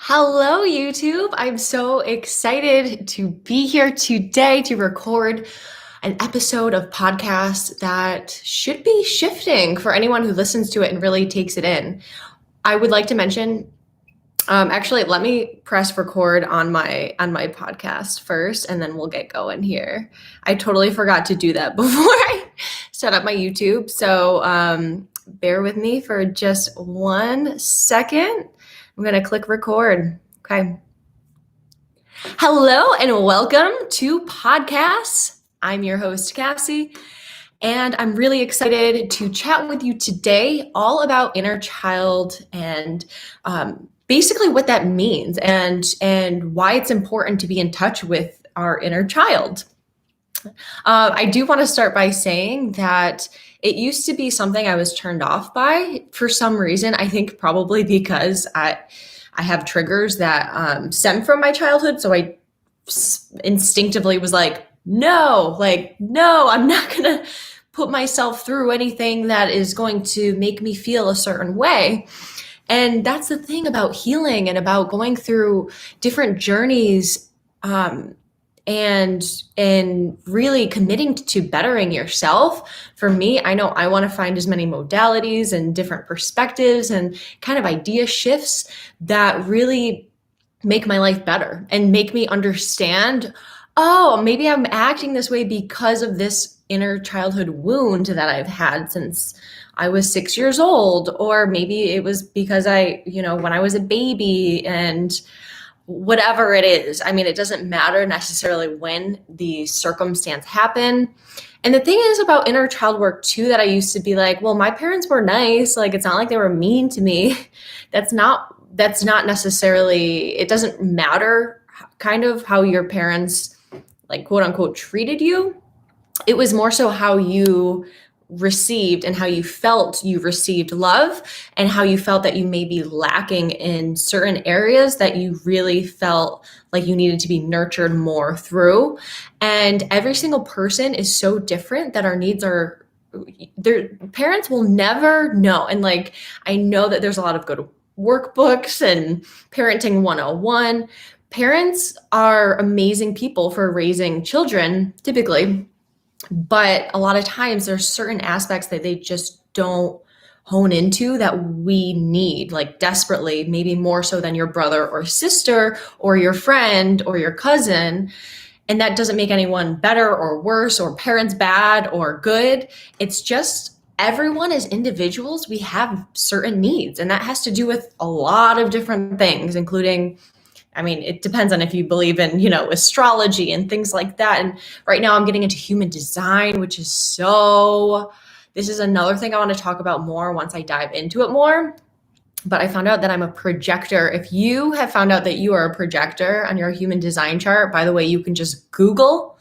Hello, YouTube. I'm so excited to be here today to record an episode of podcast that should be shifting for anyone who listens to it and really takes it in. I would like to mention, actually, let me press record on my podcast first, and then we'll get going here. I totally forgot to do that before I set up my YouTube, so bear with me for just 1 second. I'm going to click record. Okay. Hello and welcome to Podcas. I'm your host, Cassie, and I'm really excited to chat with you today all about inner child and basically what that means and why it's important to be in touch with our inner child. I do want to start by saying that it used to be something I was turned off by for some reason. I think probably because I have triggers that stem from my childhood. So I instinctively was like, no, I'm not going to put myself through anything that is going to make me feel a certain way. And that's the thing about healing and about going through different journeys and really committing to bettering yourself. For me, I know I want to find as many modalities and different perspectives and kind of idea shifts that really make my life better and make me understand, oh, maybe I'm acting this way because of this inner childhood wound that I've had since I was 6 years old, or maybe it was because when I was a baby and whatever it is. I mean, it doesn't matter necessarily when the circumstance happened. And the thing is about inner child work too, that I used to be like, well, my parents were nice. Like, it's not like they were mean to me. That's not necessarily, it doesn't matter kind of how your parents, like, quote unquote, treated you. It was more so how you received and how you felt you received love and how you felt that you may be lacking in certain areas that you really felt like you needed to be nurtured more through. And every single person is so different that our needs are, their parents will never know. And like, I know that there's a lot of good workbooks and parenting 101. Parents are amazing people for raising children, typically. But a lot of times there's certain aspects that they just don't hone into that we need, like desperately, maybe more so than your brother or sister or your friend or your cousin. And that doesn't make anyone better or worse or parents bad or good. It's just everyone as individuals, we have certain needs. And that has to do with a lot of different things, including, I mean, it depends on if you believe in, astrology and things like that. And right now I'm getting into human design, which is this is another thing I want to talk about more once I dive into it more. But I found out that I'm a projector. If you have found out that you are a projector on your human design chart, by the way, you can just Google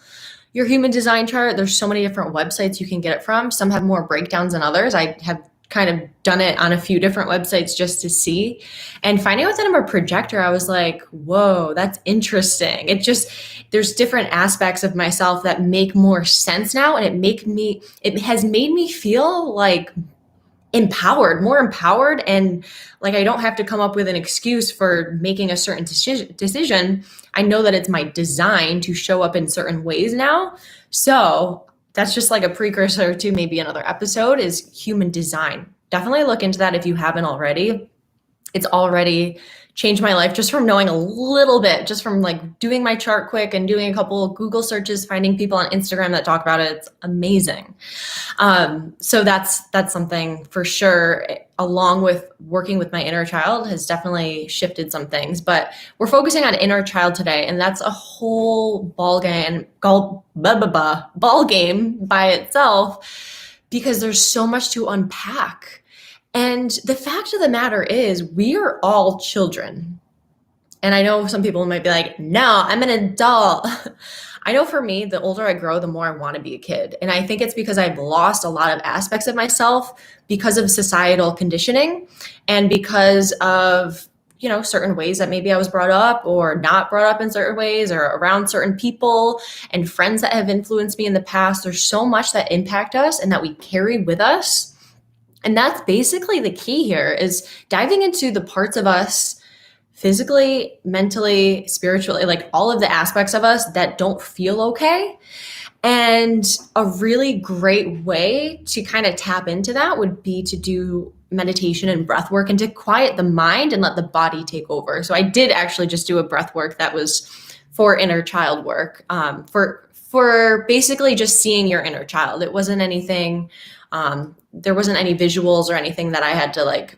your human design chart. There's so many different websites you can get it from. Some have more breakdowns than others. I have kind of done it on a few different websites just to see. And finding out that I'm a projector, I was like, whoa, that's interesting. There's different aspects of myself that make more sense now. And it has made me feel like more empowered. And like, I don't have to come up with an excuse for making a certain decision. I know that it's my design to show up in certain ways now. So that's just like a precursor to maybe another episode is human design. Definitely look into that if you haven't already. It's already changed my life just from knowing a little bit, just from like doing my chart quick and doing a couple of Google searches, finding people on Instagram that talk about it. It's amazing. So that's something for sure, along with working with my inner child, has definitely shifted some things. But we're focusing on inner child today, and that's a whole ball game by itself, because there's so much to unpack. And the fact of the matter is, we are all children. And I know some people might be like, no, I'm an adult. I know for me, the older I grow, the more I want to be a kid. And I think it's because I've lost a lot of aspects of myself because of societal conditioning and because of, certain ways that maybe I was brought up or not brought up in certain ways or around certain people and friends that have influenced me in the past. There's so much that impact us and that we carry with us. And that's basically the key here, is diving into the parts of us physically, mentally, spiritually, like all of the aspects of us that don't feel okay. And a really great way to kind of tap into that would be to do meditation and breath work and to quiet the mind and let the body take over. So I did actually just do a breath work that was for inner child work, for basically just seeing your inner child. It wasn't anything, there wasn't any visuals or anything that I had to like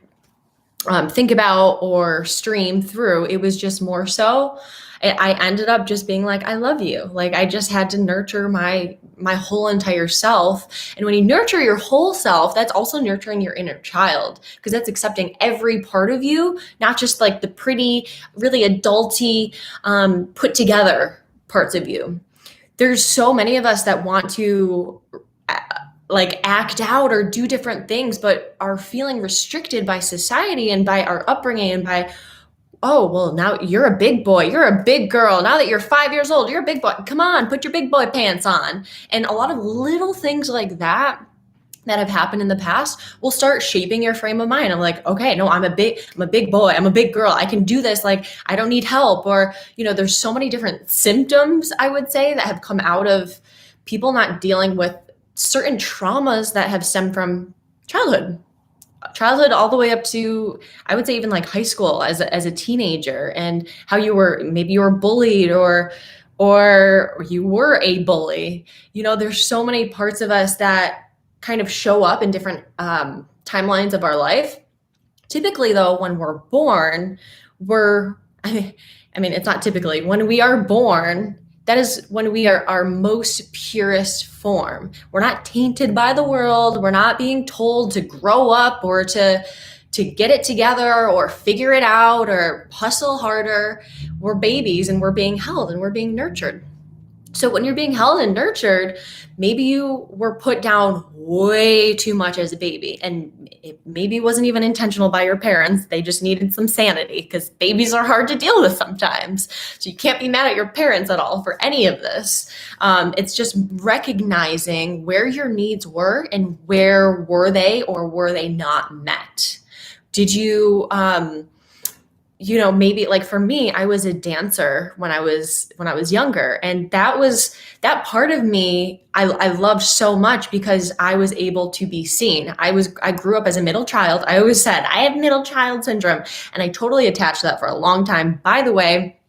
think about or stream through. It was just more so I ended up just being like, I love you. Like I just had to nurture my whole entire self. And when you nurture your whole self, that's also nurturing your inner child, because that's accepting every part of you, not just like the pretty, really adulty, put together parts of you. There's so many of us that want to like act out or do different things, but are feeling restricted by society and by our upbringing and by, oh, well, now you're a big boy, you're a big girl. Now that you're 5 years old, you're a big boy. Come on, put your big boy pants on. And a lot of little things like that have happened in the past will start shaping your frame of mind. I'm like, okay, no, I'm a big boy. I'm a big girl. I can do this. Like, I don't need help. Or, there's so many different symptoms, I would say, that have come out of people not dealing with certain traumas that have stemmed from childhood all the way up to, I would say, even like high school as a teenager, and how maybe you were bullied or you were a bully. There's so many parts of us that kind of show up in different timelines of our life. Typically though, when we're born, it's not typically, when we are born, that is when we are our most purest form. We're not tainted by the world. We're not being told to grow up or to get it together or figure it out or hustle harder. We're babies and we're being held and we're being nurtured. So when you're being held and nurtured, maybe you were put down way too much as a baby, and it maybe wasn't even intentional by your parents. They just needed some sanity, because babies are hard to deal with sometimes. So you can't be mad at your parents at all for any of this. It's just recognizing where your needs were and where were they or were they not met. Did you, maybe like for me, I was a dancer when I was younger. And that part of me, I loved so much because I was able to be seen. I grew up as a middle child. I always said I have middle child syndrome, and I totally attached to that for a long time, by the way,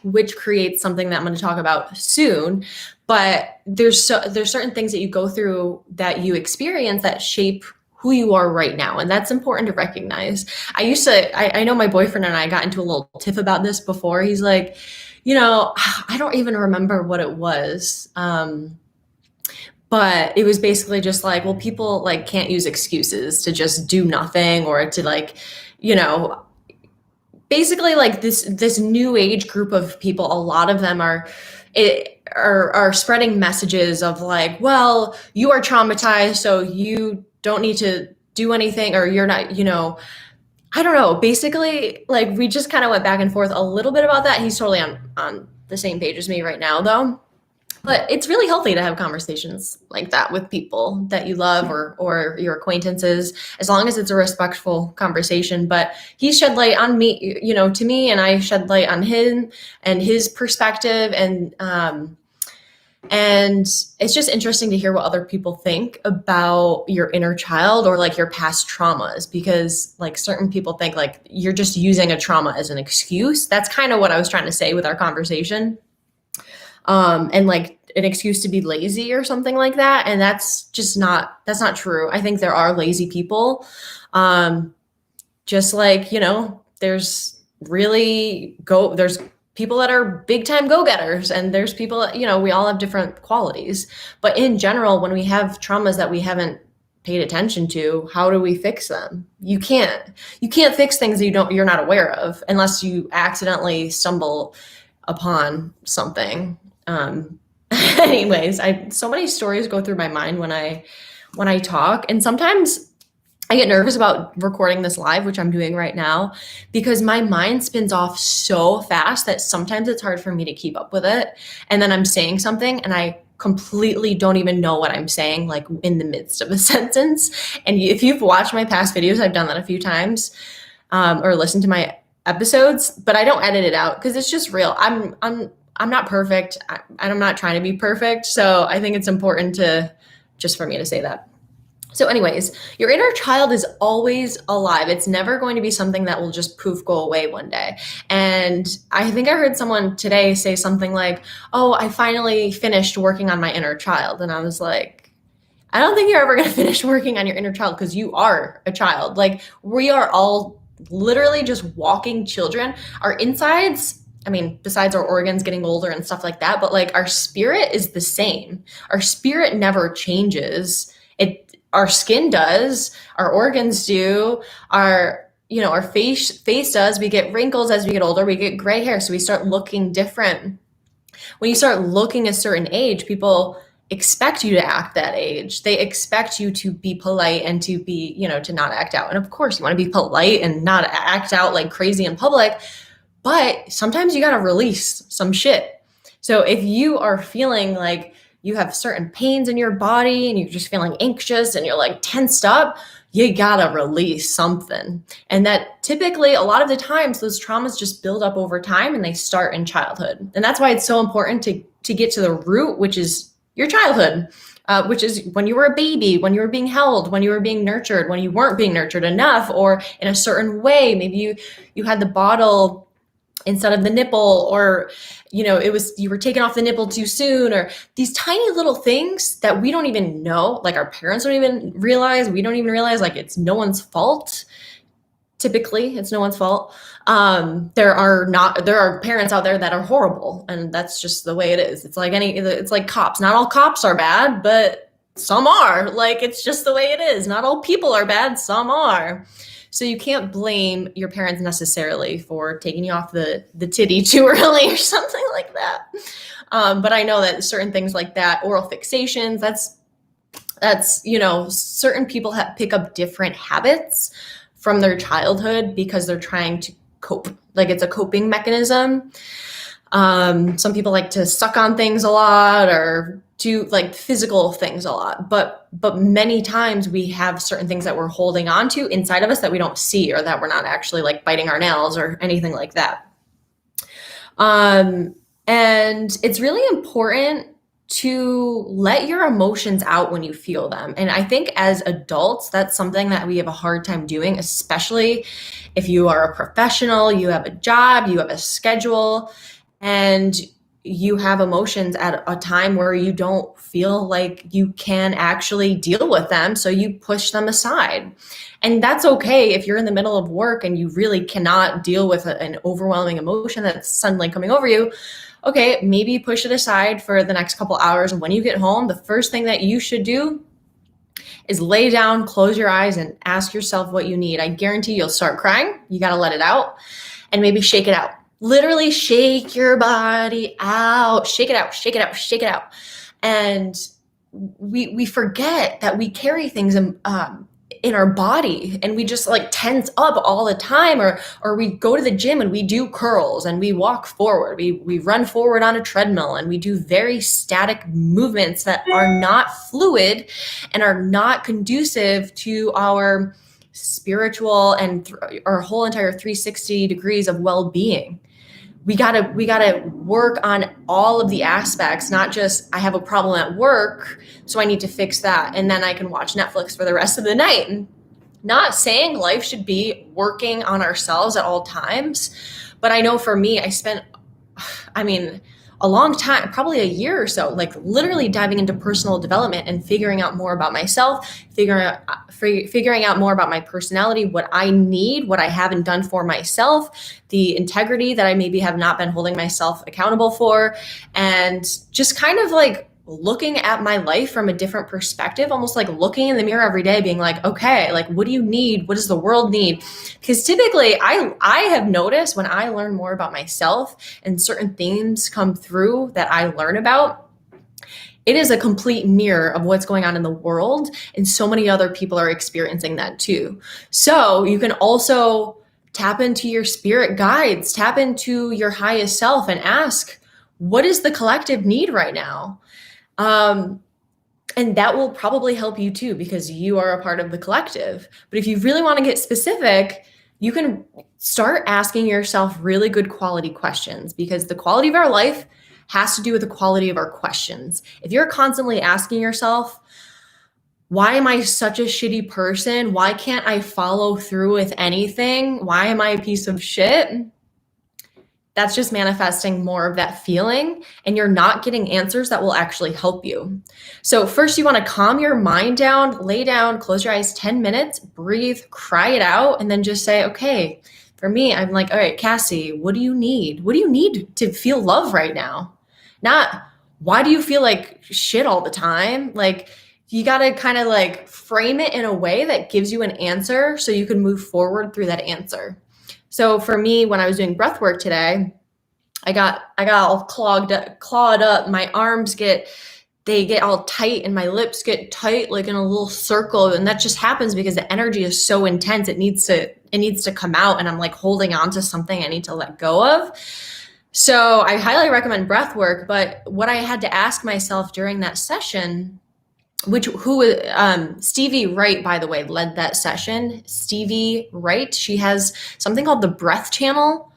which creates something that I'm going to talk about soon. But there's certain things that you go through, that you experience, that shape who you are right now. And that's important to recognize. I know my boyfriend and I got into a little tiff about this before. He's like, I don't even remember what it was. But it was basically just like, well, people like can't use excuses to just do nothing, or to like, basically like this new age group of people. A lot of them are spreading messages of like, well, you are traumatized, so you don't need to do anything, or you're not, I don't know. Basically, like, we just kind of went back and forth a little bit about that. He's totally on the same page as me right now, though. But it's really healthy to have conversations like that with people that you love, or your acquaintances, as long as it's a respectful conversation. But he shed light on me, to me, and I shed light on him and his perspective. And it's just interesting to hear what other people think about your inner child or like your past traumas, because like certain people think like you're just using a trauma as an excuse. That's kind of what I was trying to say with our conversation. And like an excuse to be lazy or something like that. And that's not true. I think there are lazy people. Just like, there's people that are big time go-getters, and there's people that, we all have different qualities. But in general, when we have traumas that we haven't paid attention to, how do we fix them? You can't fix things that you're not aware of, unless you accidentally stumble upon something. Anyways, so many stories go through my mind when I talk, and sometimes I get nervous about recording this live, which I'm doing right now, because my mind spins off so fast that sometimes it's hard for me to keep up with it. And then I'm saying something and I completely don't even know what I'm saying, like in the midst of a sentence. And if you've watched my past videos, I've done that a few times, or listened to my episodes, but I don't edit it out because it's just real. I'm not perfect. I'm not trying to be perfect. So I think it's important just for me to say that. So anyways, your inner child is always alive. It's never going to be something that will just poof go away one day. And I think I heard someone today say something like, "Oh, I finally finished working on my inner child." And I was like, I don't think you're ever going to finish working on your inner child because you are a child. Like, we are all literally just walking children. Our insides, I mean, besides our organs getting older and stuff like that, but like our spirit is the same. Our spirit never changes. Our skin does, our organs do, our face does. We get wrinkles as we get older, we get gray hair, so we start looking different. When you start looking a certain age, people expect you to act that age. They expect you to be polite and to be, to not act out. And of course, you want to be polite and not act out like crazy in public, but sometimes you got to release some shit. So if you are feeling like you have certain pains in your body and you're just feeling anxious and you're like tensed up, you gotta release something. And that typically, a lot of the times, those traumas just build up over time and they start in childhood. And that's why it's so important to get to the root, which is your childhood, which is when you were a baby, when you were being held, when you were being nurtured, when you weren't being nurtured enough, or in a certain way. Maybe you had the bottle instead of the nipple, or you were taken off the nipple too soon, or these tiny little things that we don't even know, like our parents don't even realize, we don't even realize, like it's no one's fault. Typically, it's no one's fault. There are parents out there that are horrible, and that's just the way it is. It's like cops. Not all cops are bad, but some are. Like, it's just the way it is. Not all people are bad, some are. So you can't blame your parents necessarily for taking you off the titty too early or something like that. But I know that certain things like that, oral fixations, that's certain people pick up different habits from their childhood because they're trying to cope. Like, it's a coping mechanism. Some people like to suck on things a lot or do like physical things a lot, but many times we have certain things that we're holding on to inside of us that we don't see, or that we're not actually like biting our nails or anything like that. And it's really important to let your emotions out when you feel them. And I think as adults, that's something that we have a hard time doing, especially if you are a professional, you have a job, you have a schedule, and you have emotions at a time where you don't feel like you can actually deal with them. So you push them aside. And that's okay if you're in the middle of work and you really cannot deal with an overwhelming emotion that's suddenly coming over you. Okay, maybe push it aside for the next couple hours. And when you get home, the first thing that you should do is lay down, close your eyes, and ask yourself what you need. I guarantee you'll start crying. You got to let it out and maybe shake it out. Literally shake your body out, shake it out, shake it out, shake it out. And we forget that we carry things in our body, and we just like tense up all the time, or we go to the gym and we do curls and we walk forward, we run forward on a treadmill, and we do very static movements that are not fluid and are not conducive to our spiritual and our whole entire 360 degrees of well-being. We gotta work on all of the aspects, not just I have a problem at work, so I need to fix that, and then I can watch Netflix for the rest of the night. And not saying life should be working on ourselves at all times, but I know for me, I spent, a long time, probably a year or so, like literally diving into personal development and figuring out more about myself, figuring out more about my personality, what I need, what I haven't done for myself, the integrity that I maybe have not been holding myself accountable for, and just kind of like looking at my life from a different perspective, almost like looking in the mirror every day, being like, okay, like, what do you need? What does the world need? Because typically I have noticed when I learn more about myself and certain themes come through that I learn about, it is a complete mirror of what's going on in the world. And so many other people are experiencing that too. So you can also tap into your spirit guides, tap into your highest self and ask, what is the collective need right now? And that will probably help you too, because you are a part of the collective. But if you really want to get specific, you can start asking yourself really good quality questions, because the quality of our life has to do with the quality of our questions. If you're constantly asking yourself, why am I such a shitty person? Why can't I follow through with anything? Why am I a piece of shit? That's just manifesting more of that feeling, and you're not getting answers that will actually help you. So first, you want to calm your mind down, lay down, close your eyes 10 minutes, breathe, cry it out, and then just say, okay, for me, I'm like, all right, Cassie, what do you need? What do you need to feel love right now? Not, why do you feel like shit all the time? Like, you got to kind of like frame it in a way that gives you an answer so you can move forward through that answer. So for me, when I was doing breath work today, I got all clawed up. My arms get all tight, and my lips get tight, like in a little circle. And that just happens because the energy is so intense. It needs to come out, and I'm like holding on to something I need to let go of. So I highly recommend breath work. But what I had to ask myself during that session, Stevie Wright, by the way, led that session. Stevie Wright, she has something called the Breath Channel,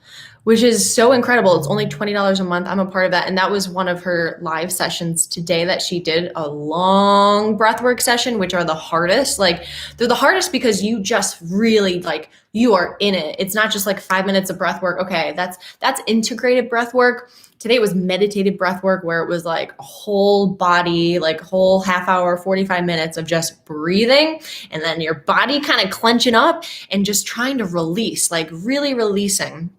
which is so incredible. It's only $20 a month. I'm a part of that. And that was one of her live sessions today that she did, a long breathwork session, which are the hardest. Like, they're the hardest because you just really, like, you are in it. It's not just like 5 minutes of breath work. Okay, that's integrated breath work. Today was meditative breath work, where it was like a whole body, like whole half hour, 45 minutes of just breathing, and then your body kind of clenching up and just trying to release, like really releasing.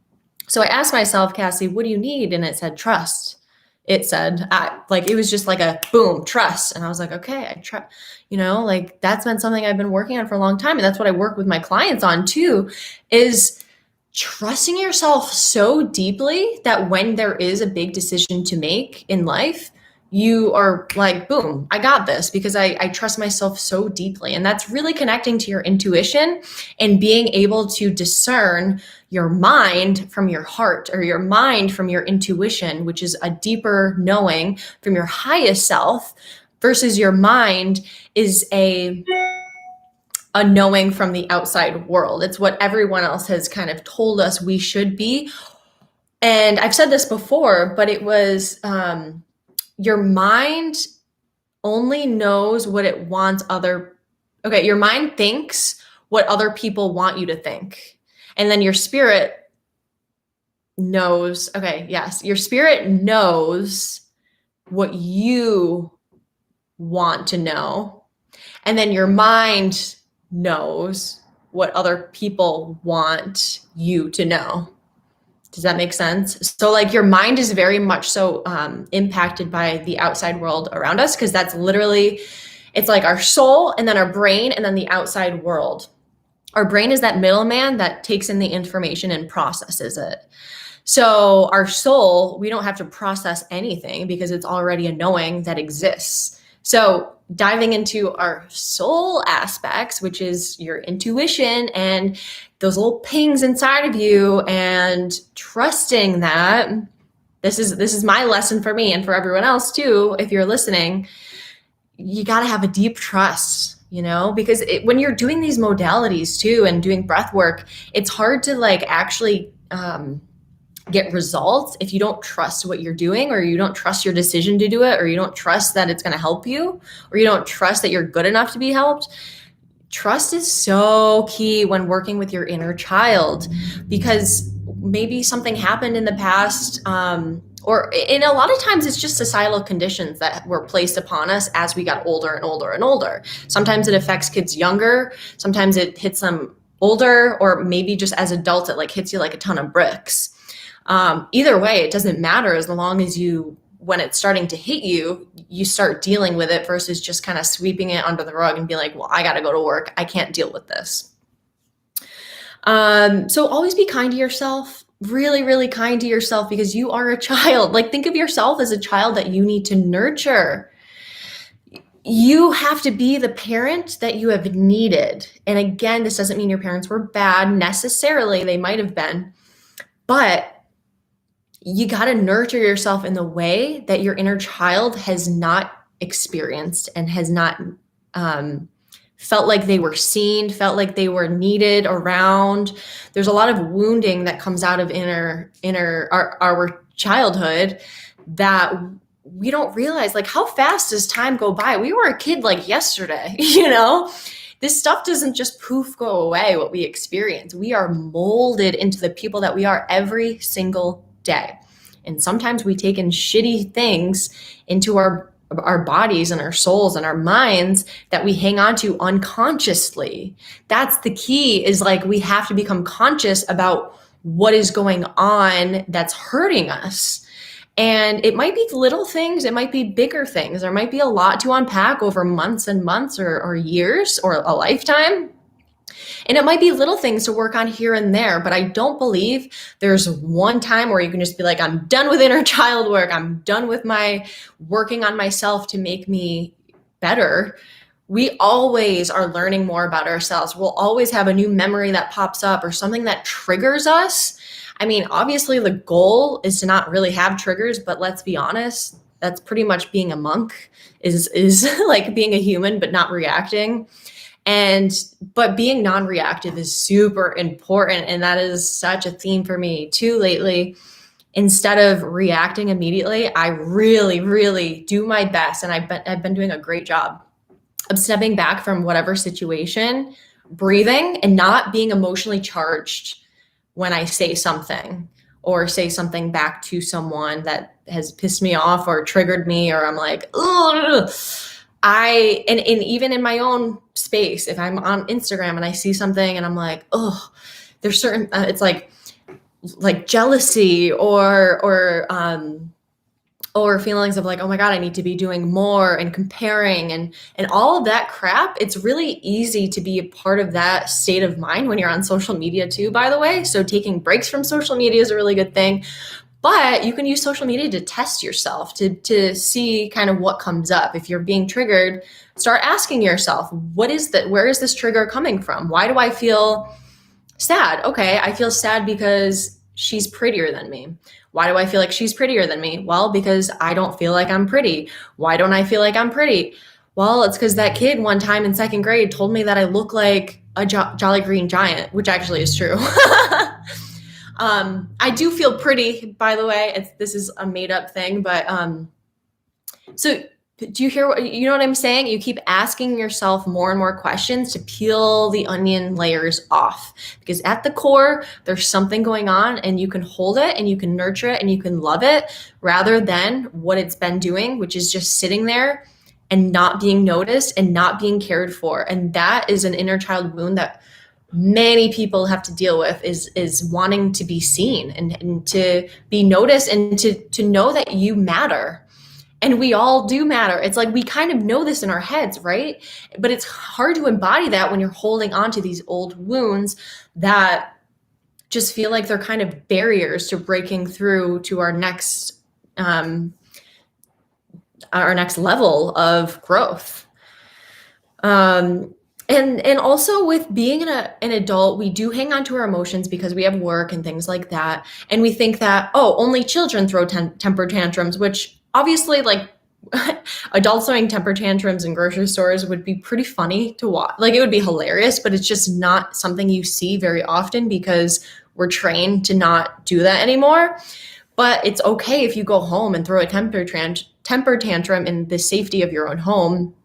So I asked myself, Cassie, what do you need? And it said trust. It said, it was just like a boom, trust. And I was like, okay, I trust, like that's been something I've been working on for a long time. And that's what I work with my clients on too, is trusting yourself so deeply that when there is a big decision to make in life, you are like, boom, I got this, because I trust myself so deeply. And that's really connecting to your intuition and being able to discern your mind from your heart, or your mind from your intuition, which is a deeper knowing from your highest self, versus your mind is a knowing from the outside world. It's what everyone else has kind of told us we should be. And I've said this before, but it was your mind only knows what it wants your mind thinks what other people want you to think. And then your spirit knows, your spirit knows what you want to know. And then your mind knows what other people want you to know. Does that make sense? So like your mind is very much so impacted by the outside world around us, because that's literally, it's like our soul and then our brain and then the outside world. Our brain is that middleman that takes in the information and processes it. So our soul, we don't have to process anything because it's already a knowing that exists. So diving into our soul aspects, which is your intuition and those little pings inside of you, and trusting that, this is my lesson for me and for everyone else too, if you're listening, you got to have a deep trust, because when you're doing these modalities too and doing breath work, it's hard to like actually get results if you don't trust what you're doing, or you don't trust your decision to do it, or you don't trust that it's going to help you, or you don't trust that you're good enough to be helped. Trust is so key when working with your inner child, because maybe something happened in the past, or in a lot of times it's just societal conditions that were placed upon us as we got older and older and older. Sometimes it affects kids younger, sometimes it hits them older, or maybe just as adults it like hits you like a ton of bricks. Either way, it doesn't matter, as long as when it's starting to hit you, you start dealing with it versus just kind of sweeping it under the rug and be like, well, I got to go to work. I can't deal with this. So always be kind to yourself, really, really kind to yourself, because you are a child. Like, think of yourself as a child that you need to nurture. You have to be the parent that you have needed. And again, this doesn't mean your parents were bad necessarily. They might have been, but you got to nurture yourself in the way that your inner child has not experienced and has not felt like they were seen, felt like they were needed around. There's a lot of wounding that comes out of our childhood that we don't realize. Like, how fast does time go by? We were a kid like yesterday, you know? This stuff doesn't just poof go away, what we experience. We are molded into the people that we are every single day. And sometimes we take in shitty things into our bodies and our souls and our minds that we hang on to unconsciously. That's the key, is like, we have to become conscious about what is going on that's hurting us. And it might be little things, it might be bigger things. There might be a lot to unpack over months and months or years or a lifetime. And it might be little things to work on here and there, but I don't believe there's one time where you can just be like, I'm done with inner child work. I'm done with my working on myself to make me better. We always are learning more about ourselves. We'll always have a new memory that pops up or something that triggers us. I mean, obviously the goal is to not really have triggers, but let's be honest, that's pretty much being a monk, is like being a human, but not reacting. But being non-reactive is super important. And that is such a theme for me too lately. Instead of reacting immediately, I really, really do my best. And I've been doing a great job of stepping back from whatever situation, breathing, and not being emotionally charged when I say something or say something back to someone that has pissed me off or triggered me, or I'm like, ugh. And even in my own space, if I'm on Instagram and I see something and I'm like, oh, there's certain, it's like jealousy or feelings of like, oh my God, I need to be doing more, and comparing and all of that crap. It's really easy to be a part of that state of mind when you're on social media too, by the way. So taking breaks from social media is a really good thing. But you can use social media to test yourself, to see kind of what comes up. If you're being triggered, start asking yourself, where is this trigger coming from? Why do I feel sad? Okay, I feel sad because she's prettier than me. Why do I feel like she's prettier than me? Well, because I don't feel like I'm pretty. Why don't I feel like I'm pretty? Well, it's because that kid one time in second grade told me that I look like a Jolly Green Giant, which actually is true. I do feel pretty, by the way. This is a made up thing, but so do you hear you know what I'm saying? You keep asking yourself more and more questions to peel the onion layers off, because at the core, there's something going on, and you can hold it and you can nurture it and you can love it, rather than what it's been doing, which is just sitting there and not being noticed and not being cared for. And that is an inner child wound that many people have to deal with, is wanting to be seen and to be noticed and to know that you matter. And we all do matter. It's like we kind of know this in our heads, right? But it's hard to embody that when you're holding on to these old wounds that just feel like they're kind of barriers to breaking through to our next level of growth. And also with being an adult, we do hang on to our emotions because we have work and things like that. And we think that, oh, only children throw temper tantrums, which obviously, like, adults throwing temper tantrums in grocery stores would be pretty funny to watch. Like, it would be hilarious, but it's just not something you see very often because we're trained to not do that anymore. But it's okay if you go home and throw a temper tantrum in the safety of your own home,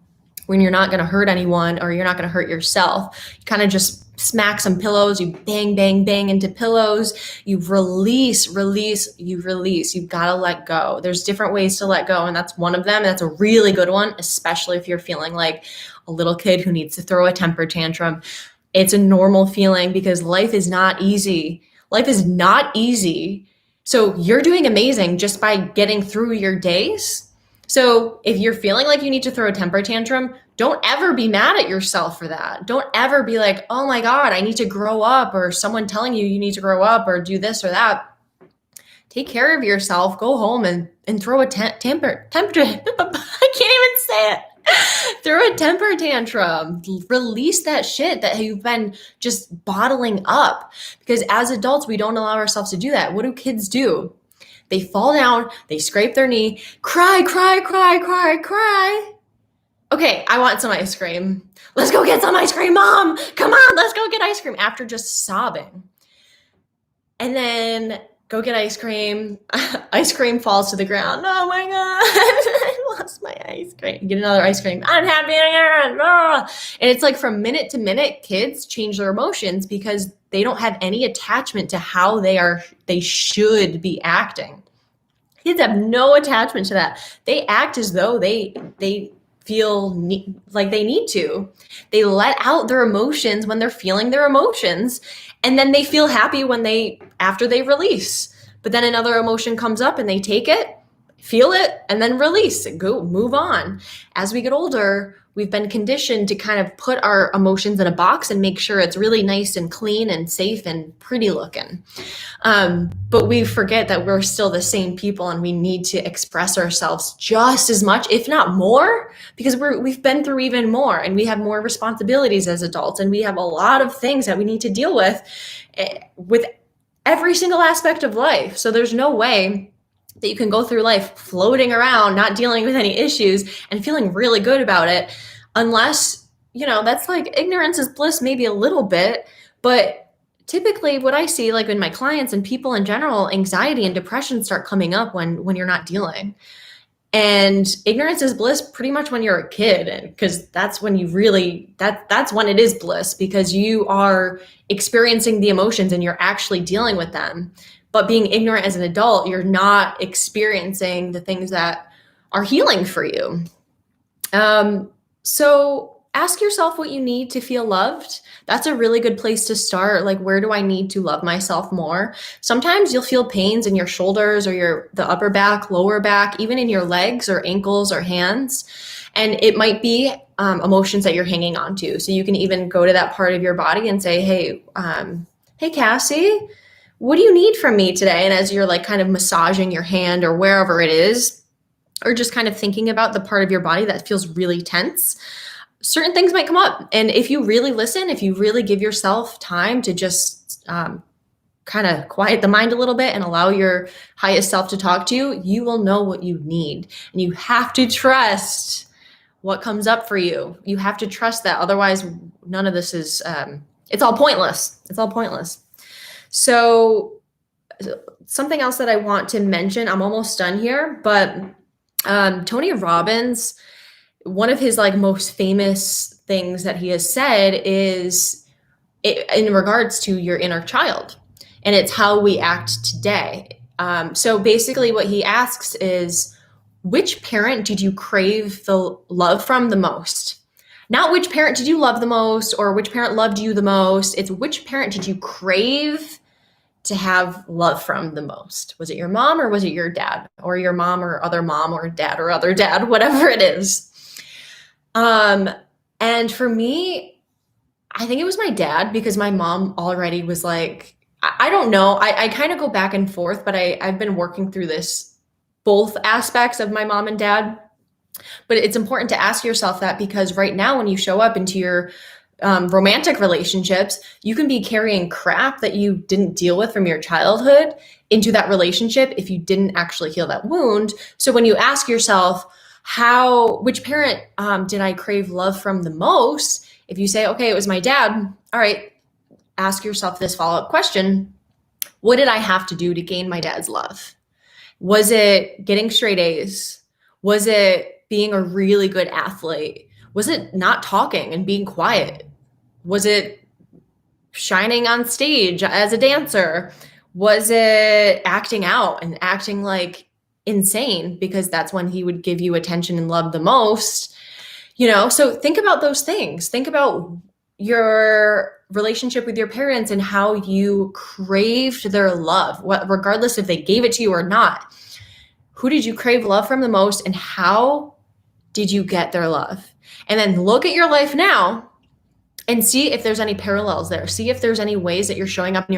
when you're not going to hurt anyone or you're not going to hurt yourself. You kind of just smack some pillows, you bang, bang, bang into pillows, you release. You've got to let go. There's different ways to let go, and that's one of them. That's a really good one, especially if you're feeling like a little kid who needs to throw a temper tantrum. It's a normal feeling because life is not easy. Life is not easy. So you're doing amazing just by getting through your days. So if you're feeling like you need to throw a temper tantrum, don't ever be mad at yourself for that. Don't ever be like, oh my God, I need to grow up, or someone telling you need to grow up or do this or that. Take care of yourself. Go home and throw a temper. I can't even say it. Throw a temper tantrum. Release that shit that you've been just bottling up. Because as adults, we don't allow ourselves to do that. What do kids do? They fall down, they scrape their knee, cry. okay, I want some ice cream. Let's go get some ice cream, Mom. Come on, let's go get ice cream, after just sobbing. And then go get ice cream. Ice cream falls to the ground. Oh my God, I lost my ice cream. Get another ice cream. I'm happy again. And it's like from minute to minute, kids change their emotions because they don't have any attachment to how they should be acting. Kids have no attachment to that. They act as though they feel like they need to. They let out their emotions when they're feeling their emotions, and then they feel happy after they release. But then another emotion comes up and they take it, feel it, and then release and move on. As we get older, we've been conditioned to kind of put our emotions in a box and make sure it's really nice and clean and safe and pretty looking. But we forget that we're still the same people, and we need to express ourselves just as much, if not more, because we've been through even more, and we have more responsibilities as adults, and we have a lot of things that we need to deal with every single aspect of life. So there's no way that you can go through life floating around, not dealing with any issues and feeling really good about it, unless, that's like ignorance is bliss, maybe a little bit. But typically what I see, like in my clients and people in general, anxiety and depression start coming up when you're not dealing. And ignorance is bliss pretty much when you're a kid, because that's when that's when it is bliss, because you are experiencing the emotions and you're actually dealing with them. But being ignorant as an adult, you're not experiencing the things that are healing for you. So ask yourself what you need to feel loved. That's a really good place to start. Like, where do I need to love myself more? Sometimes you'll feel pains in your shoulders or the upper back, lower back, even in your legs or ankles or hands. And it might be emotions that you're hanging on to. So you can even go to that part of your body and say, hey, Cassie, what do you need from me today? And as you're like kind of massaging your hand or wherever it is, or just kind of thinking about the part of your body that feels really tense, certain things might come up. And if you really listen, if you really give yourself time to just kind of quiet the mind a little bit and allow your highest self to talk to you, you will know what you need. And you have to trust what comes up for you. You have to trust that. Otherwise, none of this is, it's all pointless. It's all pointless. So something else that I want to mention, I'm almost done here, but Tony Robbins, one of his like most famous things that he has said is in regards to your inner child, and it's how we act today. So basically what he asks is, which parent did you crave the love from the most? Not which parent did you love the most or which parent loved you the most. It's which parent did you crave to have love from the most? Was it your mom or was it your dad, or your mom or other mom or dad or other dad, whatever it is? And for me, I think it was my dad, because my mom already was like, I don't know. I kind of go back and forth, but I've been working through both aspects of my mom and dad. But it's important to ask yourself that, because right now when you show up into your romantic relationships, you can be carrying crap that you didn't deal with from your childhood into that relationship if you didn't actually heal that wound. So when you ask yourself, which parent did I crave love from the most? If you say, okay, it was my dad. All right, ask yourself this follow-up question. What did I have to do to gain my dad's love? Was it getting straight A's? Was it being a really good athlete? Was it not talking and being quiet? Was it shining on stage as a dancer? Was it acting out and acting like insane, because that's when he would give you attention and love the most? So think about those things. Think about your relationship with your parents and how you craved their love, regardless if they gave it to you or not. Who did you crave love from the most, and how did you get their love? And then look at your life now and see if there's any parallels there. See if there's any ways that you're showing up in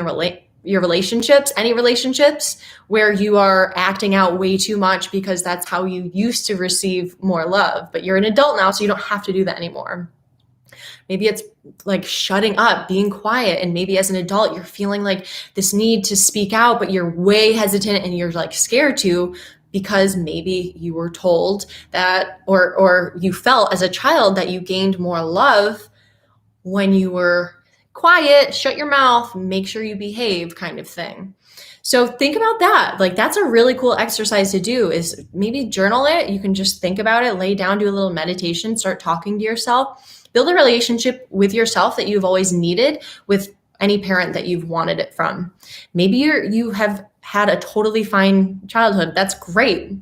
your relationships, any relationships where you are acting out way too much because that's how you used to receive more love. But you're an adult now, so you don't have to do that anymore. Maybe it's like shutting up, being quiet. And maybe as an adult, you're feeling like this need to speak out, but you're way hesitant and you're like scared to, because maybe you were told that, or you felt as a child that you gained more love when you were quiet, shut your mouth, make sure you behave kind of thing. So think about that. Like, that's a really cool exercise to do, is maybe journal it. You can just think about it, lay down, do a little meditation, start talking to yourself, build a relationship with yourself that you've always needed with any parent that you've wanted it from. Maybe you have had a totally fine childhood. That's great.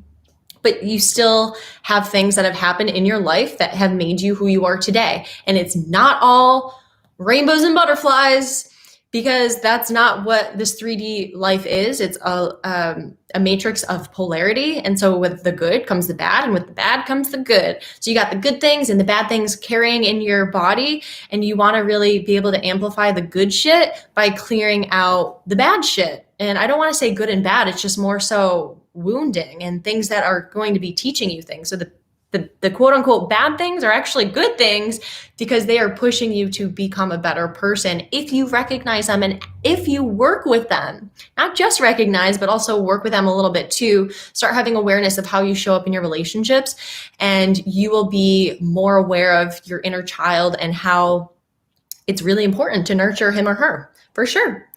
But you still have things that have happened in your life that have made you who you are today. And it's not all rainbows and butterflies, because that's not what this 3D life is. It's a matrix of polarity. And so with the good comes the bad, and with the bad comes the good. So you got the good things and the bad things carrying in your body, and you want to really be able to amplify the good shit by clearing out the bad shit. And I don't want to say good and bad. It's just more so wounding and things that are going to be teaching you things. So the quote unquote bad things are actually good things, because they are pushing you to become a better person if you recognize them and if you work with them. Not just recognize, but also work with them a little bit too. Start having awareness of how you show up in your relationships, and you will be more aware of your inner child and how it's really important to nurture him or her, for sure.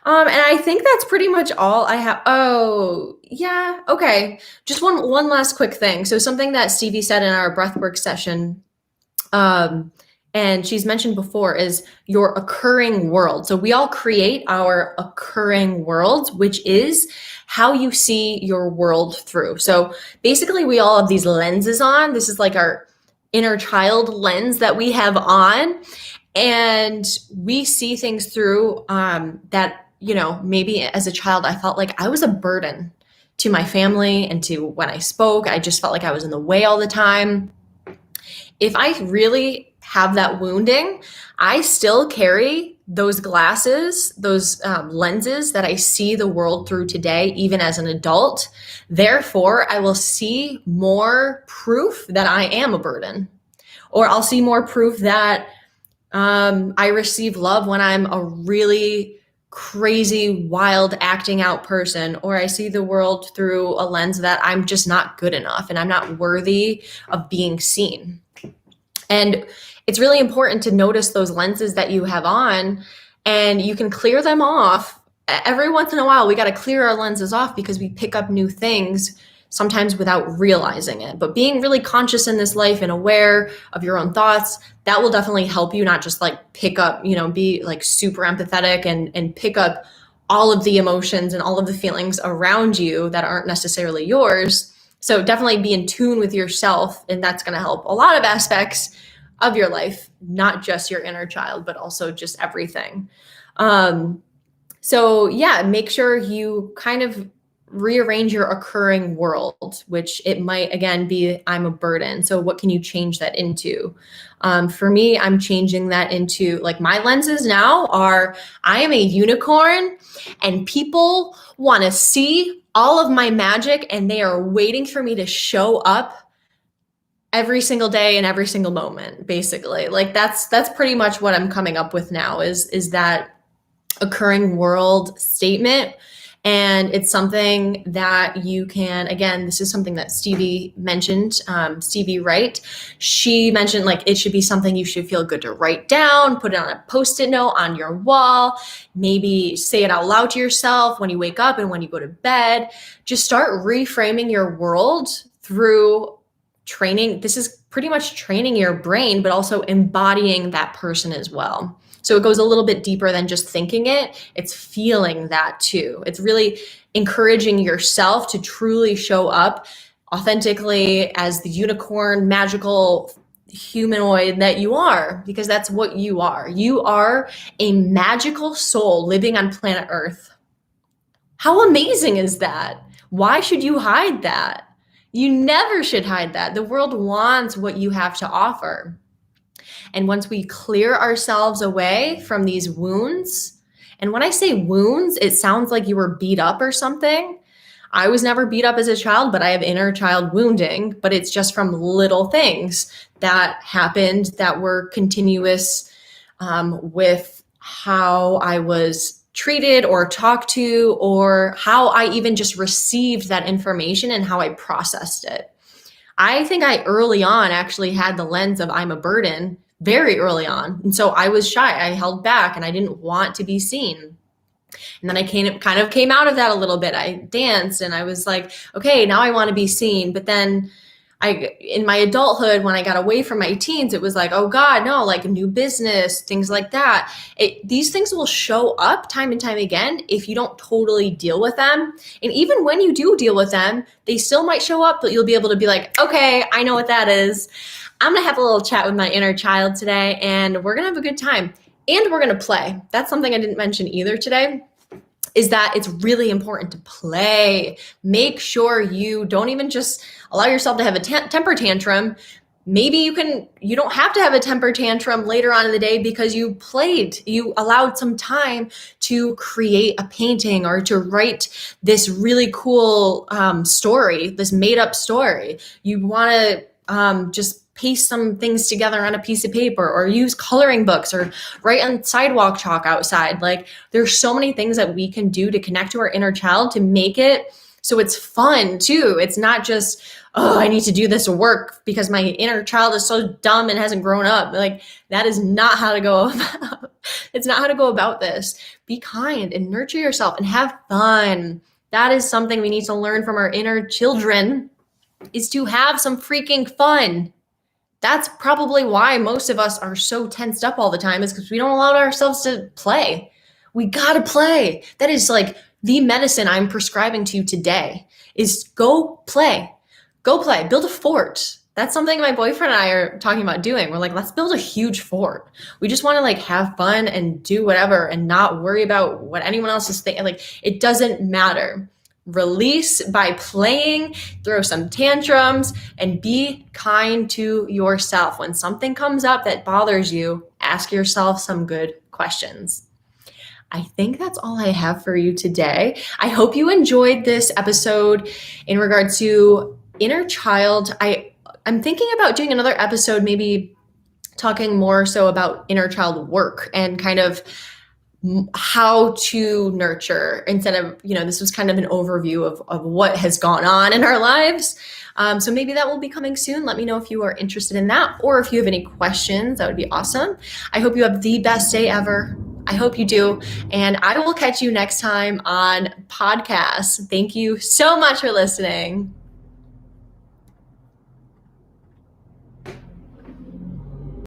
And I think that's pretty much all I have. Oh, yeah. Okay. Just one last quick thing. So something that Stevie said in our breathwork session, and she's mentioned before, is your occurring world. So we all create our occurring world, which is how you see your world through. So basically we all have these lenses on. This is like our inner child lens that we have on, and we see things through that, maybe as a child, I felt like I was a burden to my family and to when I spoke. I just felt like I was in the way all the time. If I really have that wounding, I still carry those glasses, those lenses that I see the world through today, even as an adult. Therefore, I will see more proof that I am a burden, or I'll see more proof that I receive love when I'm a really crazy, wild, acting out person, or I see the world through a lens that I'm just not good enough and I'm not worthy of being seen. And it's really important to notice those lenses that you have on, and you can clear them off. Every once in a while, we got to clear our lenses off because we pick up new things, sometimes without realizing it. But being really conscious in this life and aware of your own thoughts, that will definitely help you not just like pick up, be like super empathetic and pick up all of the emotions and all of the feelings around you that aren't necessarily yours. So definitely be in tune with yourself, and that's going to help a lot of aspects of your life, not just your inner child, but also just everything. So yeah, make sure you kind of rearrange your occurring world, which it might, again, be I'm a burden. So what can you change that into? For me, I'm changing that into, like, my lenses now are, I am a unicorn and people want to see all of my magic, and they are waiting for me to show up every single day and every single moment, basically. Like, that's pretty much what I'm coming up with now is that occurring world statement. And it's something that you can, again, this is something that Stevie mentioned, Stevie Wright. She mentioned, like, it should be something you should feel good to write down, put it on a Post-it note on your wall, maybe say it out loud to yourself when you wake up and when you go to bed. Just start reframing your world through training. This is pretty much training your brain, but also embodying that person as well. So it goes a little bit deeper than just thinking it. It's feeling that too. It's really encouraging yourself to truly show up authentically as the unicorn, magical humanoid that you are, because that's what you are. You are a magical soul living on planet Earth. How amazing is that? Why should you hide that? You never should hide that. The world wants what you have to offer. And once we clear ourselves away from these wounds, and when I say wounds, it sounds like you were beat up or something. I was never beat up as a child, but I have inner child wounding, but it's just from little things that happened that were continuous with how I was treated or talked to, or how I even just received that information and how I processed it. I think I early on actually had the lens of I'm a burden very early on. And so I was shy. I held back and I didn't want to be seen. And then I kind of came out of that a little bit. I danced and I was like, okay, now I want to be seen. But then in my adulthood, when I got away from my teens, it was like, oh God, no, like a new business, things like that. These things will show up time and time again if you don't totally deal with them. And even when you do deal with them, they still might show up, but you'll be able to be like, okay, I know what that is. I'm going to have a little chat with my inner child today, and we're going to have a good time. And we're going to play. That's something I didn't mention either today, is that it's really important to play. Make sure you don't even just allow yourself to have a temper tantrum. Maybe you don't have to have a temper tantrum later on in the day because you allowed some time to create a painting or to write this really cool story, this made up story. You want to just paste some things together on a piece of paper, or use coloring books, or write on sidewalk chalk outside. Like, there's so many things that we can do to connect to our inner child to make it so it's fun too. It's not just, oh, I need to do this work because my inner child is so dumb and hasn't grown up. Like, that is not how to go about. It's not how to go about this. Be kind and nurture yourself and have fun. That is something we need to learn from our inner children, is to have some freaking fun. That's probably why most of us are so tensed up all the time, is because we don't allow ourselves to play. We gotta play. That is like the medicine I'm prescribing to you today, is go play. Go play. Build a fort. That's something my boyfriend and I are talking about doing. We're like, let's build a huge fort. We just want to like have fun and do whatever and not worry about what anyone else is thinking. Like, it doesn't matter. Release by playing, throw some tantrums, and be kind to yourself. When something comes up that bothers you, ask yourself some good questions. I think that's all I have for you today. I hope you enjoyed this episode in regard to inner child. I'm thinking about doing another episode, maybe talking more so about inner child work and kind of how to nurture, instead of, this was kind of an overview of what has gone on in our lives. So maybe that will be coming soon. Let me know if you are interested in that, or if you have any questions. That would be awesome. I hope you have the best day ever. I hope you do. And I will catch you next time on Podcas. Thank you so much for listening.